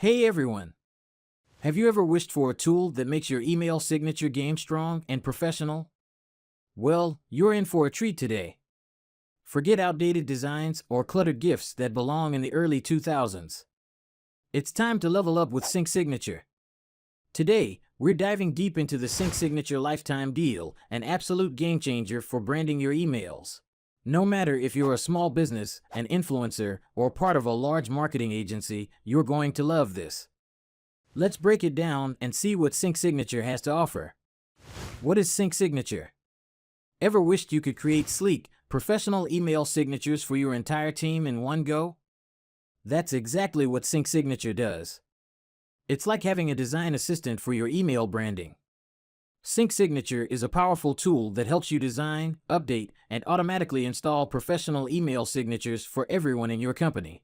Hey everyone! Have you ever wished for a tool that makes your email signature game strong and professional? Well, you're in for a treat today. Forget outdated designs or cluttered GIFs that belong in the early 2000s. It's time to level up with Sync Signature. Today, we're diving deep into the Sync Signature Lifetime Deal, an absolute game changer for branding your emails. No matter if you're a small business, an influencer, or part of a large marketing agency, you're going to love this. Let's break it down and see what Sync Signature has to offer. What is Sync Signature? Ever wished you could create sleek, professional email signatures for your entire team in one go? That's exactly what Sync Signature does. It's like having a design assistant for your email branding. Sync Signature is a powerful tool that helps you design, update, and automatically install professional email signatures for everyone in your company.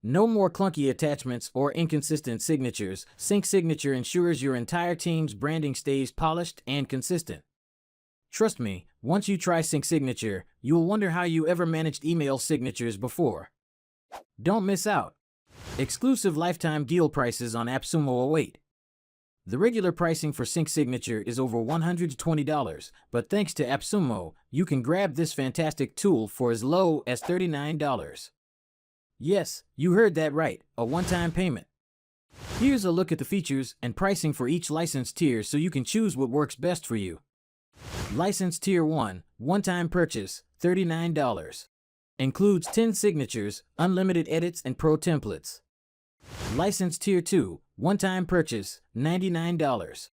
No more clunky attachments or inconsistent signatures. Sync Signature ensures your entire team's branding stays polished and consistent. Trust me, once you try Sync Signature, you'll wonder how you ever managed email signatures before. Don't miss out. Exclusive lifetime deal prices on AppSumo await. The regular pricing for Sync Signature is over $120, but thanks to AppSumo, you can grab this fantastic tool for as low as $39. Yes, you heard that right, a one-time payment. Here's a look at the features and pricing for each license tier so you can choose what works best for you. License Tier 1, one-time purchase, $39. Includes 10 signatures, unlimited edits, and pro templates. License Tier 2, one-time purchase, $99.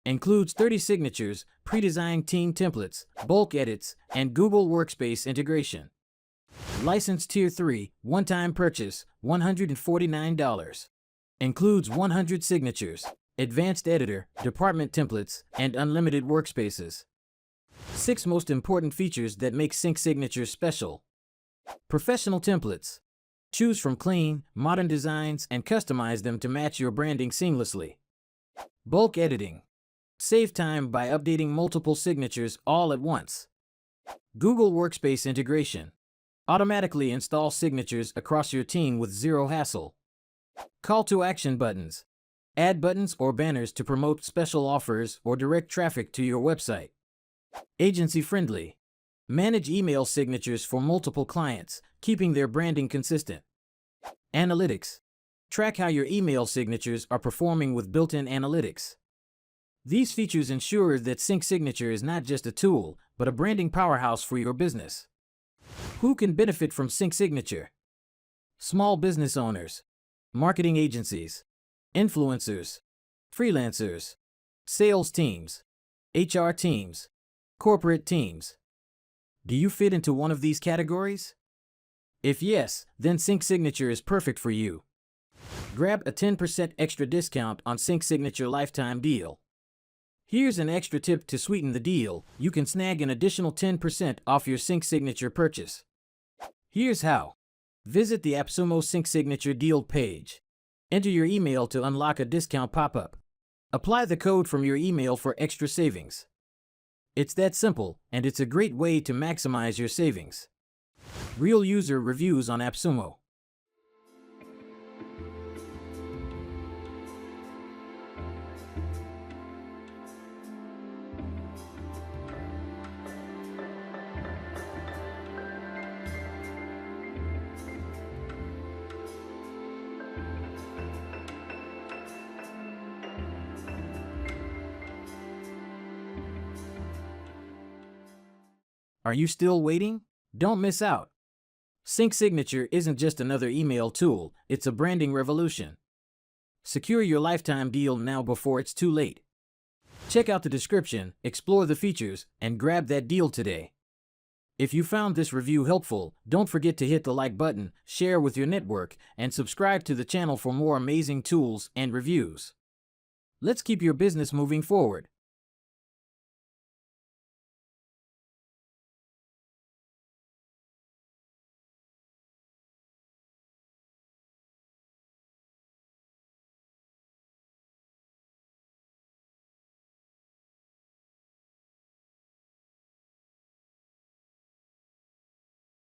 Includes 30 signatures, pre-designed team templates, bulk edits, and Google Workspace integration. License Tier 3, one-time purchase, $149. Includes 100 signatures, advanced editor, department templates, and unlimited workspaces. 6 most important features that make Sync Signature special. Professional templates. Choose from clean, modern designs and customize them to match your branding seamlessly. Bulk editing. Save time by updating multiple signatures all at once. Google Workspace integration. Automatically install signatures across your team with zero hassle. Call to action buttons. Add buttons or banners to promote special offers or direct traffic to your website. Agency friendly. Manage email signatures for multiple clients, keeping their branding consistent. Analytics. Track how your email signatures are performing with built-in analytics. These features ensure that Sync Signature is not just a tool, but a branding powerhouse for your business. Who can benefit from Sync Signature? Small business owners, marketing agencies, influencers, freelancers, sales teams, HR teams, corporate teams. Do you fit into one of these categories? If yes, then Sync Signature is perfect for you. Grab a 10% extra discount on Sync Signature Lifetime Deal. Here's an extra tip to sweeten the deal. You can snag an additional 10% off your Sync Signature purchase. Here's how. Visit the AppSumo Sync Signature Deal page. Enter your email to unlock a discount pop-up. Apply the code from your email for extra savings. It's that simple, and it's a great way to maximize your savings. Real user reviews on AppSumo. Are you still waiting? Don't miss out. Sync Signature isn't just another email tool, it's a branding revolution. Secure your lifetime deal now before it's too late. Check out the description, explore the features, and grab that deal today. If you found this review helpful, don't forget to hit the like button, share with your network, and subscribe to the channel for more amazing tools and reviews. Let's keep your business moving forward.